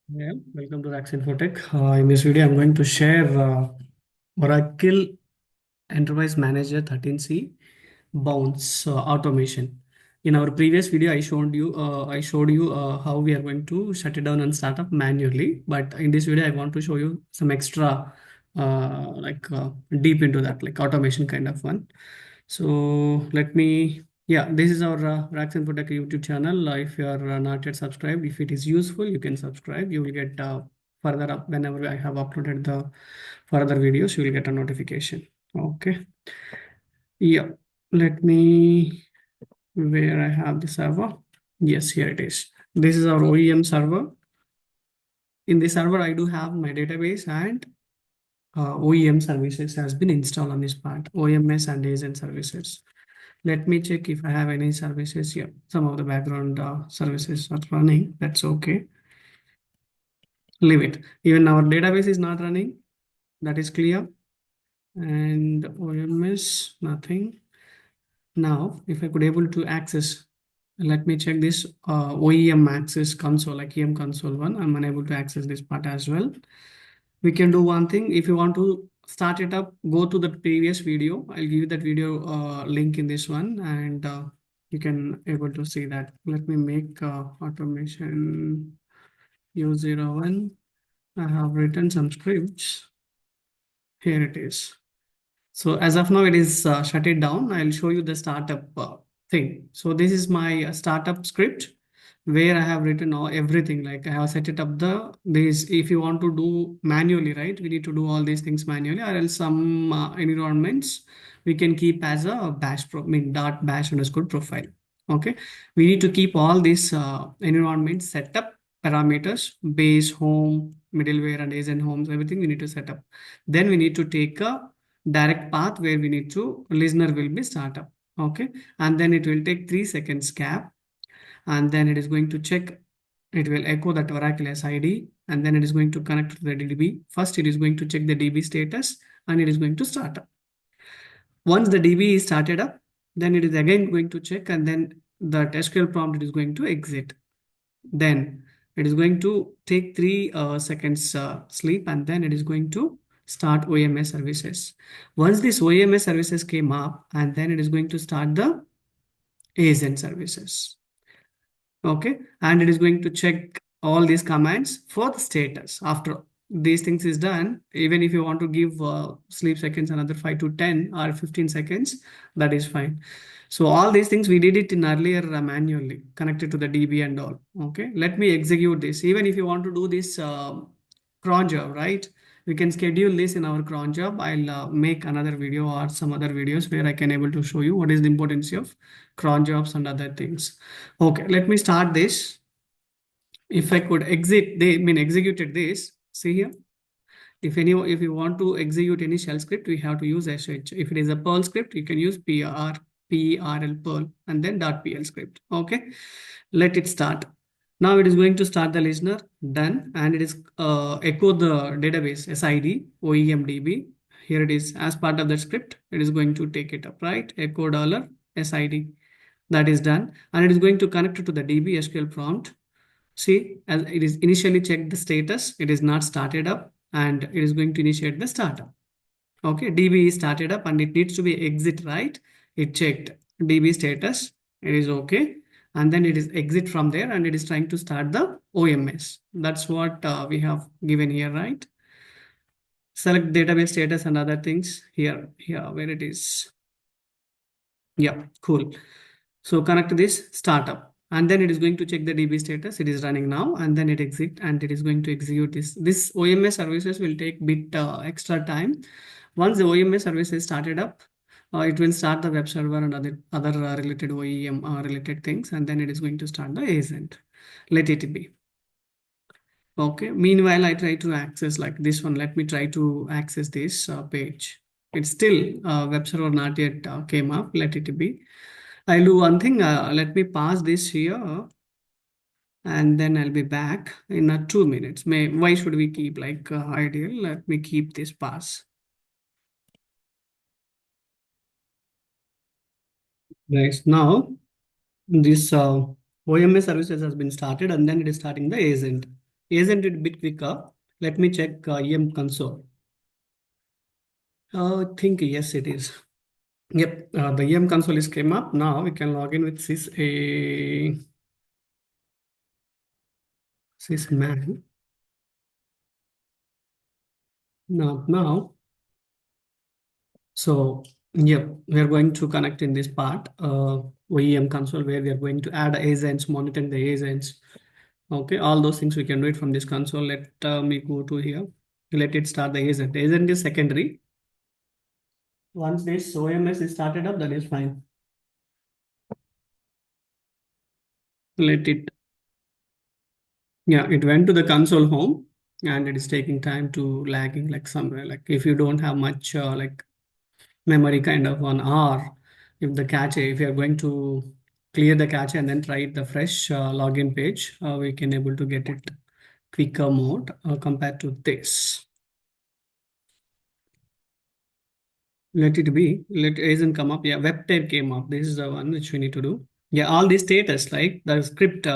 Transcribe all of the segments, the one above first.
Yeah, welcome to RACSINFOTECH. In this video, I'm going to share Oracle Enterprise Manager 13C bounce automation. In our previous video, I showed you how we are going to shut it down and start up manually. But in this video, I want to show you some extra deep into that, like automation kind of one. So yeah, this is our RACSINFOTECH YouTube channel. If you are not yet subscribed, if it is useful, you can subscribe. You will get further up whenever I have uploaded the further videos, you will get a notification. Okay. Yeah. Let me, where I have the server. Yes, here it is. This is our OEM server. In the server, I do have my database and OEM services has been installed on this part, OMS and agent services. Let me check if I have any services here. Some of the background services are running. That's okay. Leave it. Even our database is not running. That is clear. And OMS, nothing. Now, if I could able to access, let me check this OEM access console, like EM console one. I'm unable to access this part as well. We can do one thing. If you want to start it up, go to the previous video. I'll give you that video link in this one, and you can able to see that. Let me make automation U01. I have written some scripts. Here it is. So as of now, it is shut it down. I'll show you the startup thing. So this is my startup script where I have written everything. Like I have set it up this. If you want to do manually, right? We need to do all these things manually, or else some environments we can keep as a dot bash underscore profile. Okay. We need to keep all these environments set up parameters, base, home, middleware, and agent homes. Everything we need to set up. Then we need to take a direct path where we need to listener will be startup. Okay, and then it will take 3 seconds gap, and then it is going to check. It will echo that Oracle SID, and then it is going to connect to the DB. First, it is going to check the DB status, and it is going to start up. Once the DB is started up, then it is again going to check, and then the SQL prompt it is going to exit. Then it is going to take 3 seconds sleep, and then it is going to start OMS services. Once this OMS services came up, and then it is going to start the agent services. Okay, and it is going to check all these commands for the status. After these things is done, even if you want to give sleep seconds another 5 to 10 or 15 seconds, that is fine. So all these things we did it in earlier manually connected to the DB and all. Okay, let me execute this. Even if you want to do this cron job, right? We can schedule this in our cron job. I'll make another video or some other videos where I can able to show you what is the importance of cron jobs and other things. Okay, let me start this. If I could executed this, see here. If you want to execute any shell script, we have to use sh. If it is a Perl script, you can use perl Perl and then .pl script. Okay, let it start. Now it is going to start the listener, done, and it is echo the database SID OEMDB. Here it is as part of the script. It is going to take it up, right? Echo $SID. That is done, and it is going to connect it to the DB SQL prompt. See, as it is initially checked the status, it is not started up, and it is going to initiate the startup. Okay, DB is started up and it needs to be exit, right? It checked DB status, it is okay. And then it is exit from there and it is trying to start the OMS. That's what we have given here, right? Select database status and other things here, where it is. Yeah, cool. So connect this startup and then it is going to check the DB status. It is running now and then it exit and it is going to execute this. This OMS services will take bit extra time. Once the OMS service is started up, it will start the web server and other related OEM related things, and then it is going to start the agent. Let it be. Okay. Meanwhile, I try to access like this one. Let me try to access this page. It's still web server not yet came up. Let it be. I'll do one thing. Let me pass this here, and then I'll be back in 2 minutes. Why should we keep like ideal? Let me keep this pass. Guys, now this OMS services has been started and then it is starting the agent. Isn't it a bit quicker? Let me check EM console. I think yes, it is. Yep, the EM console is came up. Now we can log in with sysman. Not now. So, yep, we are going to connect in this part, OEM console, where we are going to add agents, monitoring the agents. Okay, all those things we can do it from this console. Let me go to here. Let it start the agent. Agent is secondary. Once this OMS is started up, that is fine. Let it, yeah, it went to the console home and it is taking time to lagging like somewhere. Like if you don't have much like memory kind of on R, if the cache, if you are going to clear the cache and then try the fresh login page, we can able to get it quicker mode compared to this. Let it be. Let isn't come up. Yeah, web type came up. This is the one which we need to do. Yeah, all the status, like the script,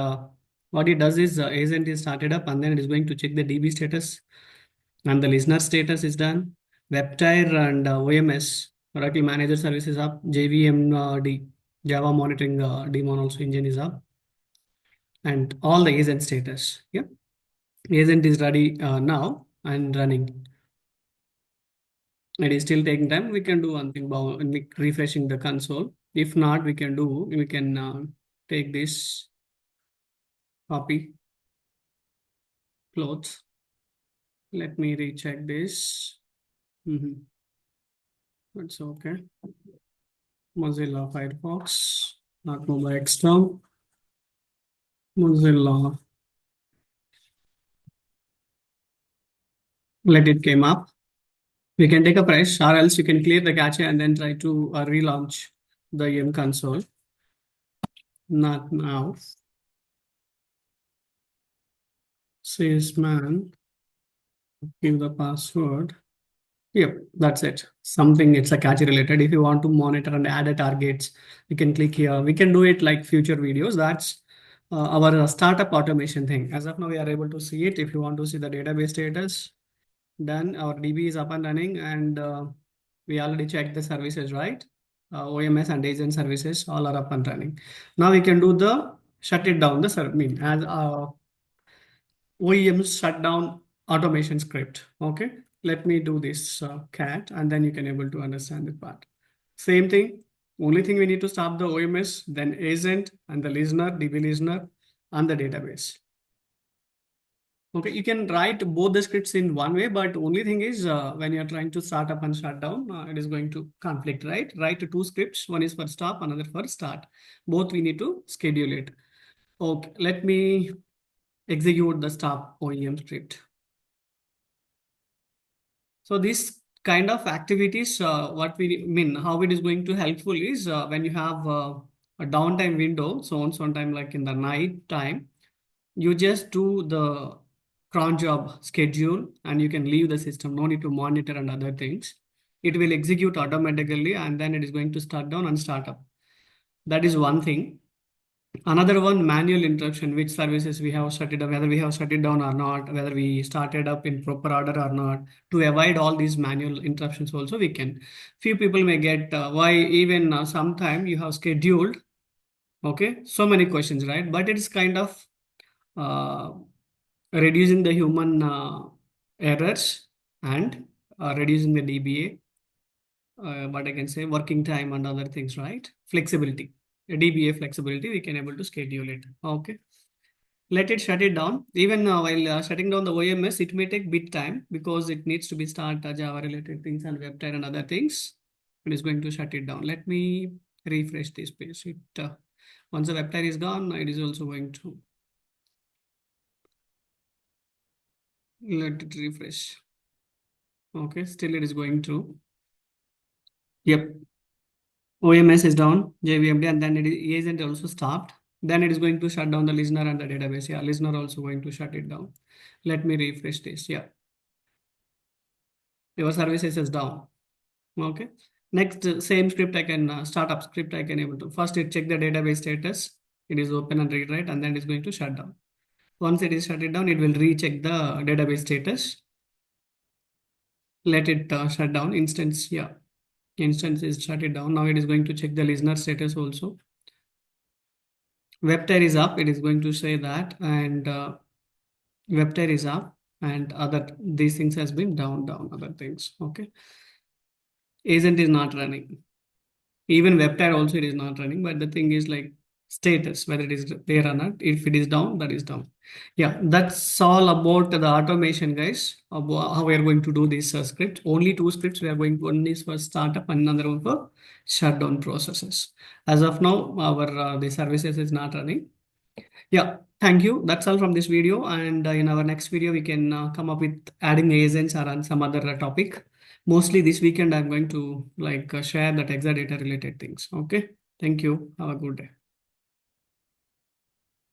what it does is agent is started up and then it is going to check the DB status and the listener status is done. Web tier and OMS, Oracle Manager Service is up. JVM, Java Monitoring daemon also engine is up. And all the agent status. Yeah, agent is ready now and running. It is still taking time. We can do one thing about refreshing the console. If not, we can take this copy clothes. Let me recheck this. That's okay. Mozilla Firefox, not Mobile Extra. Mozilla. Let it came up. We can take a fresh, or else you can clear the cache and then try to relaunch the EM console. Not now. Sysman. Give the password. Yep, that's it. Something it's a cache related. If you want to monitor and add a targets, you can click here. We can do it like future videos. That's our startup automation thing. As of now, we are able to see it. If you want to see the database status, then our DB is up and running, and we already checked the services, right? OMS and agent services all are up and running. Now we can do the shut it down. The I mean, as OEM shutdown automation script. Okay, let me do this cat and then you can able to understand the part. Same thing. Only thing we need to stop the OMS, then agent and the listener, DB listener, and the database. Okay, you can write both the scripts in one way, but only thing is when you're trying to start up and shut down, it is going to conflict, right? Write two scripts. One is for stop, another for start. Both we need to schedule it. Okay, let me execute the stop OEM script. So this kind of activities, what we mean, how it is going to helpful is when you have a downtime window, so on time like in the night time, you just do the cron job schedule and you can leave the system. No need to monitor and other things. It will execute automatically and then it is going to start down and start up. That is one thing. Another one, manual interruption, which services we have shut it down, whether we have shut it down or not, whether we started up in proper order or not. To avoid all these manual interruptions also we can. Few people may get why even sometime you have scheduled, okay, so many questions, right? But it is kind of uh, reducing the human errors and reducing the DBA, what I can say, working time and other things, right? Flexibility. DBA flexibility, we can able to schedule it. Okay. Let it shut it down. Even while shutting down the OMS, it may take bit time because it needs to be start Java related things and web and other things. It is going to shut it down. Let me refresh this page. Once the web is gone, it is also going to let it refresh. Okay, still it is going to. Yep, OMS is down, JVMD, and then it is agent also stopped. Then it is going to shut down the listener and the database. Yeah, listener also going to shut it down. Let me refresh this. Yeah, your services is down. Okay. Next, same script I can start up script I can able to first it check the database status. It is open and read write, and then it's going to shut down. Once it is shut down, it will recheck the database status. Let it shut down. Instance, yeah, instance is shut it down. Now it is going to check the listener status also. Web tier is up. It is going to say that, and web tier is up, and other these things has been down other things. Okay, agent is not running. Even web tier also it is not running, but the thing is like status, whether it is there or not. If it is down, that is down. Yeah, that's all about the automation, guys. About how we are going to do this script. Only two scripts we are going to. One is for startup, and another one for shutdown processes. As of now, our the services is not running. Yeah, thank you. That's all from this video. And in our next video, we can come up with adding agents or on some other topic. Mostly this weekend, I'm going to like share that Exadata related things. Okay. Thank you. Have a good day.